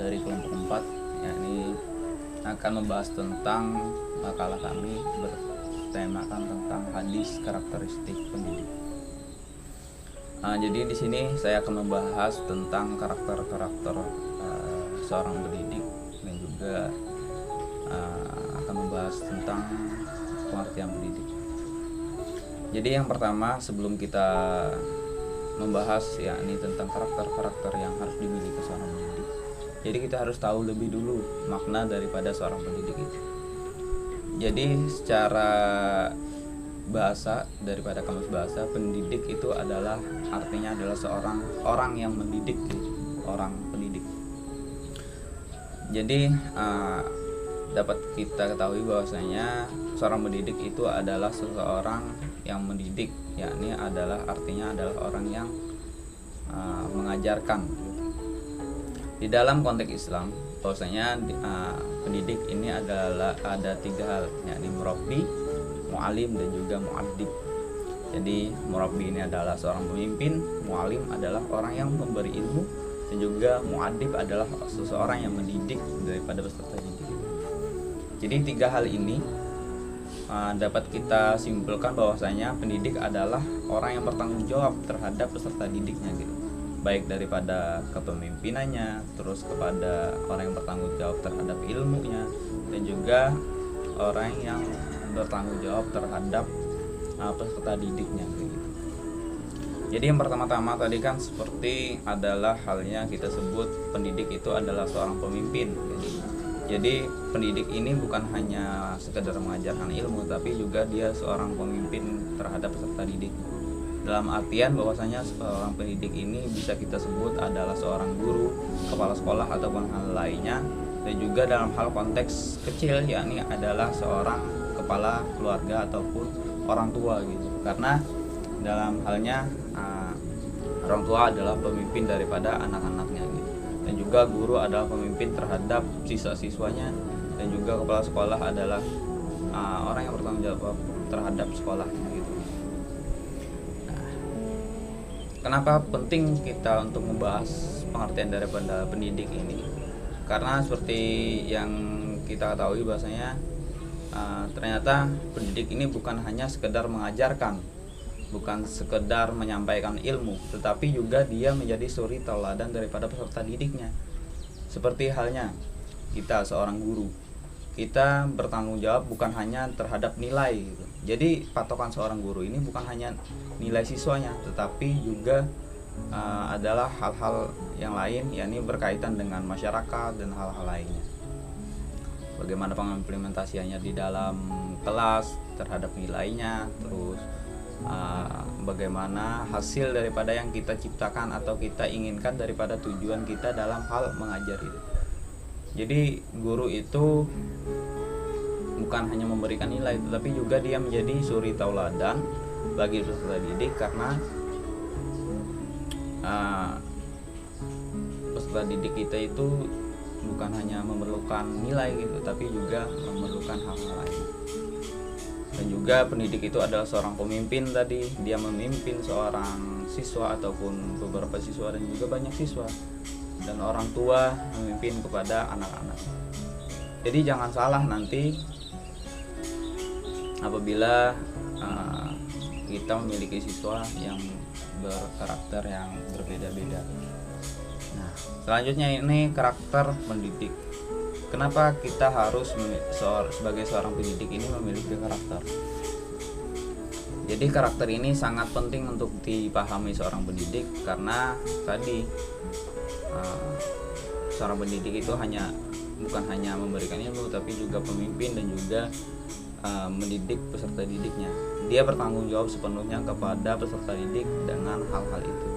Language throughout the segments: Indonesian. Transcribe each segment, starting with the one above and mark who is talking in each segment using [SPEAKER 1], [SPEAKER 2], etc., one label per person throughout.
[SPEAKER 1] dari kelompok 4, yakni akan membahas tentang makalah kami bertemakan tentang hadis karakteristik pendidik. Jadi di sini saya akan membahas tentang karakter-karakter seorang pendidik dan juga akan membahas tentang pengertian pendidik. Jadi yang pertama, sebelum kita membahas yakni tentang karakter-karakter yang harus dimiliki seorang pendidik, jadi kita harus tahu lebih dulu makna daripada seorang pendidik itu. Jadi secara bahasa, daripada kamus bahasa, pendidik itu adalah artinya adalah seorang orang yang mendidik, orang pendidik. Jadi dapat kita ketahui bahwasanya seorang pendidik itu adalah seseorang yang mendidik, yakni adalah artinya adalah orang yang mengajarkan. Di dalam konteks Islam, bahwasanya pendidik ini adalah ada 3 hal, yakni murabbi, mu'alim, dan juga mu'addib. Jadi murabbi ini adalah seorang pemimpin, mu'alim adalah orang yang memberi ilmu, dan juga mu'addib adalah seseorang yang mendidik daripada peserta didik. Jadi 3 hal ini dapat kita simpulkan bahwasanya pendidik adalah orang yang bertanggung jawab terhadap peserta didiknya gitu. Baik daripada kepemimpinannya, terus kepada orang yang bertanggung jawab terhadap ilmunya, dan juga orang yang bertanggung jawab terhadap peserta didiknya gitu. Jadi yang pertama-tama tadi kan seperti adalah halnya kita sebut pendidik itu adalah seorang pemimpin gitu. Jadi pendidik ini bukan hanya sekedar mengajarkan ilmu, tapi juga dia seorang pemimpin terhadap peserta didik. Dalam artian bahwasanya seorang pendidik ini bisa kita sebut adalah seorang guru, kepala sekolah ataupun hal lainnya, dan juga dalam hal konteks kecil yakni adalah seorang kepala keluarga ataupun orang tua gitu. Karena dalam halnya orang tua adalah pemimpin daripada anak-anaknya gitu. Dan juga guru adalah pemimpin terhadap siswa-siswanya, dan juga kepala sekolah adalah orang yang bertanggung jawab terhadap sekolahnya gitu. Nah, kenapa penting kita untuk membahas pengertian daripada pendidik ini? Karena seperti yang kita ketahui bahwasanya ternyata pendidik ini bukan hanya sekedar mengajarkan, bukan sekedar menyampaikan ilmu, tetapi juga dia menjadi suri tauladan daripada peserta didiknya. Seperti halnya kita seorang guru, kita bertanggung jawab bukan hanya terhadap nilai gitu. Jadi patokan seorang guru ini bukan hanya nilai siswanya, tetapi juga adalah hal-hal yang lain, yakni berkaitan dengan masyarakat dan hal-hal lainnya. Bagaimana pengimplementasiannya di dalam kelas terhadap nilainya, terus bagaimana hasil daripada yang kita ciptakan atau kita inginkan daripada tujuan kita dalam hal mengajar itu. Jadi guru itu bukan hanya memberikan nilai, tetapi juga dia menjadi suri tauladan bagi peserta didik, karena peserta didik kita itu bukan hanya memerlukan nilai gitu, tapi juga memerlukan hal-hal lain. Dan juga pendidik itu adalah seorang pemimpin tadi, dia memimpin seorang siswa ataupun beberapa siswa dan juga banyak siswa, dan orang tua memimpin kepada anak-anak. Jadi jangan salah nanti apabila kita memiliki siswa yang berkarakter yang berbeda-beda. Nah, selanjutnya ini karakter pendidik. Kenapa kita harus sebagai seorang pendidik ini memiliki karakter? Jadi karakter ini sangat penting untuk dipahami seorang pendidik, karena tadi seorang pendidik itu bukan hanya memberikan ilmu, tapi juga pemimpin dan juga mendidik peserta didiknya. Dia bertanggung jawab sepenuhnya kepada peserta didik dengan hal-hal itu.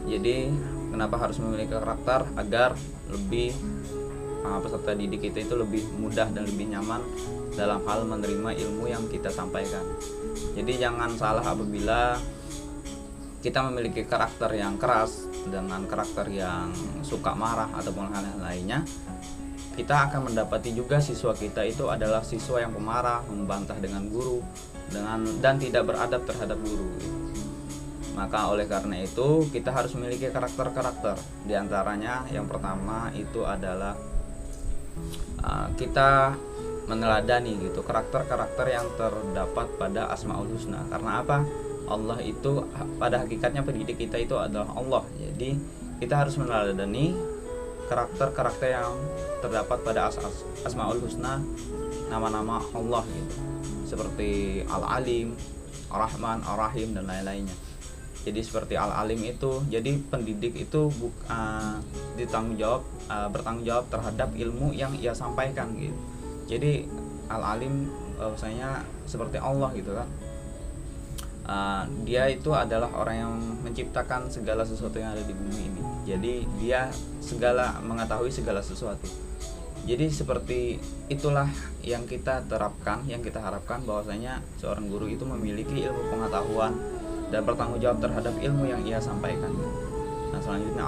[SPEAKER 1] Jadi kenapa harus memiliki karakter? Agar lebih peserta didik kita itu lebih mudah dan lebih nyaman dalam hal menerima ilmu yang kita sampaikan. Jadi jangan salah apabila kita memiliki karakter yang keras dengan karakter yang suka marah ataupun hal-hal lainnya, kita akan mendapati juga siswa kita itu adalah siswa yang pemarah, membantah dengan guru, dan tidak beradab terhadap guru. Maka oleh karena itu kita harus memiliki karakter-karakter. Di antaranya yang pertama itu adalah kita meneladani gitu karakter-karakter yang terdapat pada Asmaul Husna. Karena apa? Allah itu pada hakikatnya pendidik kita itu adalah Allah. Jadi kita harus meneladani karakter-karakter yang terdapat pada Asmaul Husna, nama-nama Allah gitu. Seperti Al-Alim, Ar-Rahman, Ar-Rahim dan lain-lainnya. Jadi seperti Al-Alim itu, jadi pendidik itu bertanggung jawab terhadap ilmu yang ia sampaikan gitu. Jadi Al-Alim bahwasanya seperti Allah gitu kan. Dia itu adalah orang yang menciptakan segala sesuatu yang ada di bumi ini. Jadi dia mengetahui segala sesuatu. Jadi seperti itulah yang kita terapkan, yang kita harapkan bahwasanya seorang guru itu memiliki ilmu pengetahuan dan bertanggung jawab terhadap ilmu yang ia sampaikan. Nah selanjutnya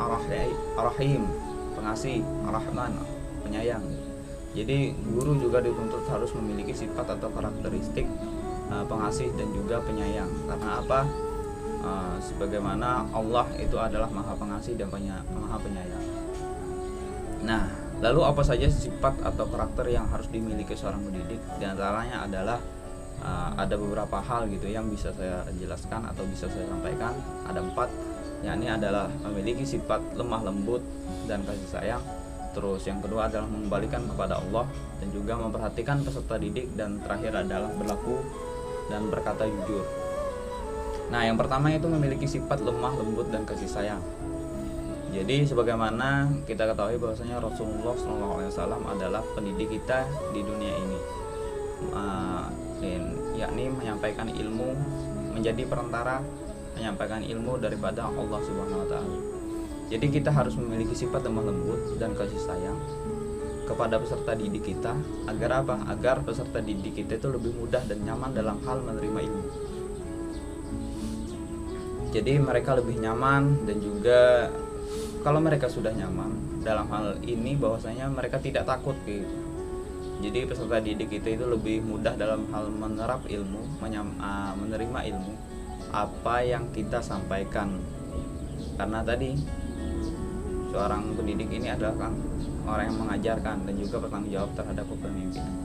[SPEAKER 1] Ar-Rahim, pengasih, Ar-Rahman, penyayang. Jadi guru juga dituntut harus memiliki sifat atau karakteristik pengasih dan juga penyayang. Karena apa? Sebagaimana Allah itu adalah Maha Pengasih dan Maha Penyayang. Nah, lalu apa saja sifat atau karakter yang harus dimiliki seorang pendidik? Di antaranya adalah ada beberapa hal gitu yang bisa saya jelaskan atau bisa saya sampaikan. Ada 4, yakni adalah memiliki sifat lemah lembut dan kasih sayang. Terus yang kedua adalah mengembalikan kepada Allah dan juga memperhatikan peserta didik, dan terakhir adalah berlaku dan berkata jujur. Nah, yang pertama itu memiliki sifat lemah lembut dan kasih sayang. Jadi sebagaimana kita ketahui bahwasanya Rasulullah SAW adalah pendidik kita di dunia ini, yakni menyampaikan ilmu, menjadi perantara menyampaikan ilmu daripada Allah Subhanahu Wa Taala. Jadi kita harus memiliki sifat lemah lembut dan kasih sayang kepada peserta didik kita, agar apa? Agar peserta didik kita itu lebih mudah dan nyaman dalam hal menerima ilmu. Jadi mereka lebih nyaman, dan juga kalau mereka sudah nyaman dalam hal ini bahwasanya mereka tidak takut gitu. Jadi peserta didik kita itu lebih mudah dalam hal menerap ilmu, menerima ilmu apa yang kita sampaikan. Karena tadi seorang pendidik ini adalah kan orang yang mengajarkan dan juga bertanggung jawab terhadap kepemimpinan.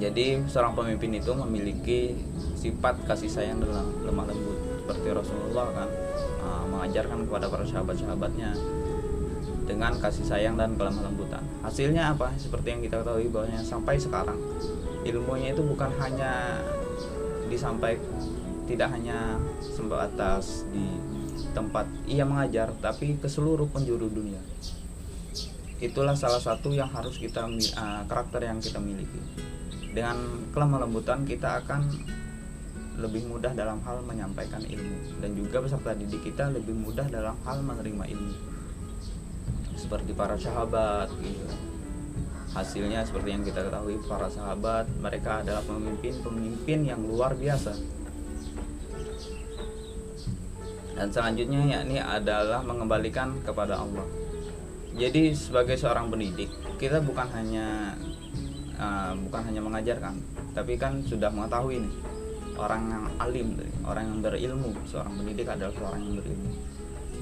[SPEAKER 1] Jadi seorang pemimpin itu memiliki sifat kasih sayang dan lemah lembut, seperti Rasulullah kan mengajarkan kepada para sahabat-sahabatnya dengan kasih sayang dan kelemah lembutan. Hasilnya apa? Seperti yang kita ketahui bahwasanya sampai sekarang ilmunya itu bukan hanya tidak hanya sebatas di tempat ia mengajar, tapi ke seluruh penjuru dunia. Itulah salah satu yang harus kita karakter yang kita miliki. Dengan kelemah lembutan kita akan lebih mudah dalam hal menyampaikan ilmu, dan juga peserta didik kita lebih mudah dalam hal menerima ilmu. Seperti para sahabat gitu. Hasilnya seperti yang kita ketahui, para sahabat mereka adalah pemimpin yang luar biasa. Dan selanjutnya yakni adalah mengembalikan kepada Allah. Jadi sebagai seorang pendidik kita bukan hanya mengajarkan, tapi kan sudah mengetahui nih, orang yang alim, orang yang berilmu. Seorang pendidik adalah seorang yang berilmu.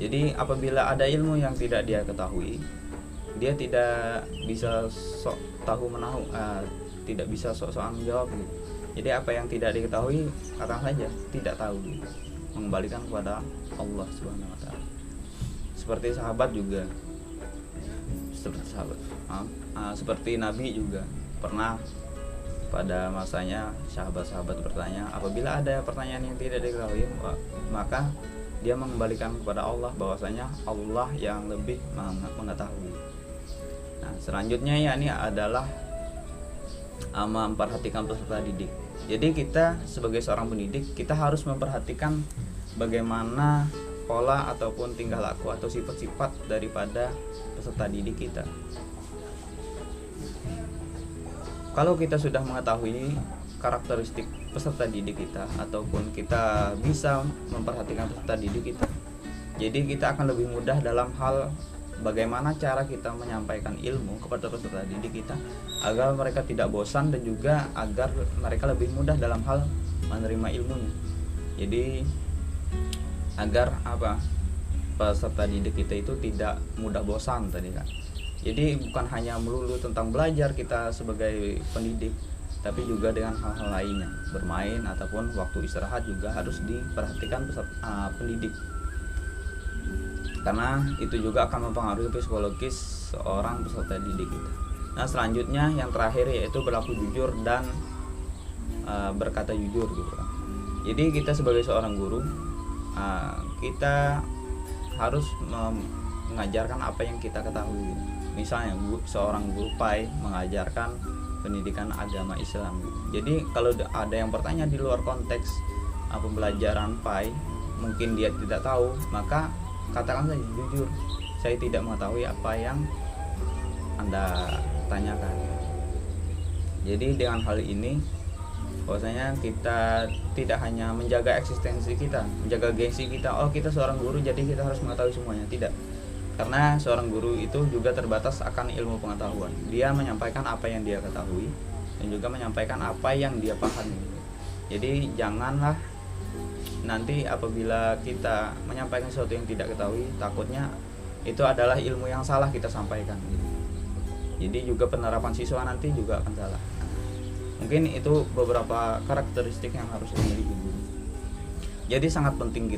[SPEAKER 1] Jadi apabila ada ilmu yang tidak dia ketahui, dia tidak bisa sok tahu menahu, tidak bisa sok-sokan menjawab gitu. Jadi apa yang tidak diketahui katakan saja tidak tahu gitu. Mengembalikan kepada Allah Subhanahu Wa Taala. Seperti sahabat juga, seperti Nabi juga pernah pada masanya sahabat-sahabat bertanya, apabila ada pertanyaan yang tidak diketahui maka dia mengembalikan kepada Allah, bahwasanya Allah yang lebih mengetahui. Nah selanjutnya yakni adalah memperhatikan peserta didik. Jadi kita sebagai seorang pendidik kita harus memperhatikan bagaimana pola ataupun tingkah laku atau sifat-sifat daripada peserta didik kita. Kalau kita sudah mengetahui karakteristik peserta didik kita, ataupun kita bisa memperhatikan peserta didik kita, jadi kita akan lebih mudah dalam hal bagaimana cara kita menyampaikan ilmu kepada peserta didik kita agar mereka tidak bosan, dan juga agar mereka lebih mudah dalam hal menerima ilmunya. Jadi agar apa, peserta didik kita itu tidak mudah bosan tadi kan. Jadi bukan hanya melulu tentang belajar kita sebagai pendidik, tapi juga dengan hal-hal lainnya, bermain ataupun waktu istirahat juga harus diperhatikan pendidik, karena itu juga akan mempengaruhi psikologis seorang peserta didik kita. Nah selanjutnya yang terakhir yaitu berlaku jujur dan berkata jujur gitu kan. Jadi kita sebagai seorang guru, kita harus mengajarkan apa yang kita ketahui. Misalnya seorang guru PAI mengajarkan pendidikan agama Islam. Jadi kalau ada yang bertanya di luar konteks pembelajaran PAI, mungkin dia tidak tahu, maka katakan saja jujur, saya tidak mengetahui apa yang Anda tanyakan. Jadi dengan hal ini bahwasanya kita tidak hanya menjaga eksistensi kita, menjaga gengsi kita, oh kita seorang guru jadi kita harus mengetahui semuanya. Tidak, karena seorang guru itu juga terbatas akan ilmu pengetahuan. Dia menyampaikan apa yang dia ketahui dan juga menyampaikan apa yang dia pahami. Jadi janganlah nanti apabila kita menyampaikan sesuatu yang tidak ketahui, takutnya itu adalah ilmu yang salah kita sampaikan. Jadi juga penerapan siswa nanti juga akan salah. Mungkin itu beberapa karakteristik yang harus dimiliki guru. Jadi sangat penting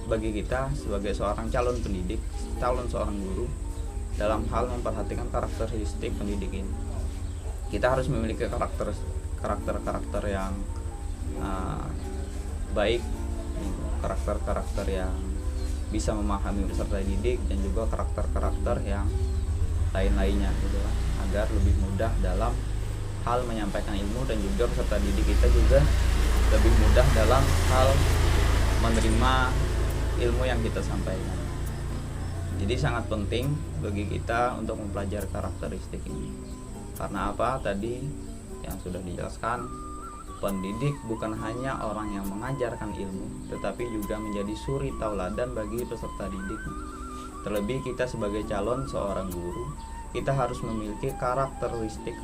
[SPEAKER 1] bagi kita sebagai seorang calon pendidik, calon seorang guru, dalam hal memperhatikan karakteristik pendidik ini. Kita harus memiliki karakter yang baik, karakter yang bisa memahami peserta didik, dan juga karakter yang lain-lainnya gitu kan, agar lebih mudah dalam hal menyampaikan ilmu, dan juga peserta didik kita juga lebih mudah dalam hal menerima ilmu yang kita sampaikan. Jadi sangat penting bagi kita untuk mempelajari karakteristik ini. Karena apa? Tadi yang sudah dijelaskan, pendidik bukan hanya orang yang mengajarkan ilmu, tetapi juga menjadi suri tauladan bagi peserta didik. Terlebih kita sebagai calon seorang guru, kita harus memiliki karakteristik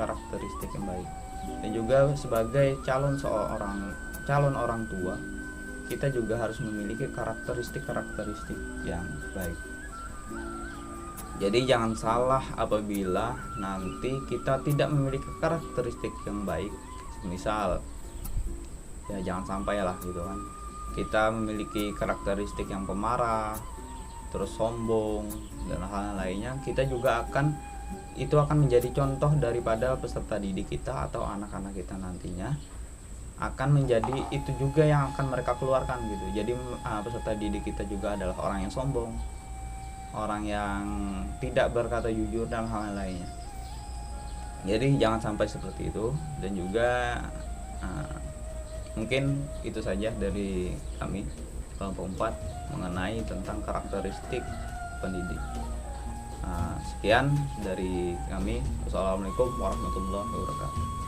[SPEAKER 1] yang baik. Dan juga sebagai calon orang tua, kita juga harus memiliki karakteristik yang baik. Jadi jangan salah apabila nanti kita tidak memiliki karakteristik yang baik. Misal, ya jangan sampai lah gitu kan, kita memiliki karakteristik yang pemarah, terus sombong dan hal lainnya, kita juga akan menjadi contoh daripada peserta didik kita atau anak-anak kita nantinya, akan menjadi itu juga yang akan mereka keluarkan gitu. Jadi peserta didik kita juga adalah orang yang sombong, orang yang tidak berkata jujur dan hal lainnya. Jadi jangan sampai seperti itu. Dan juga mungkin itu saja dari kami kelompok 4 mengenai tentang karakteristik pendidik. Sekian dari kami. Wassalamualaikum warahmatullahi wabarakatuh.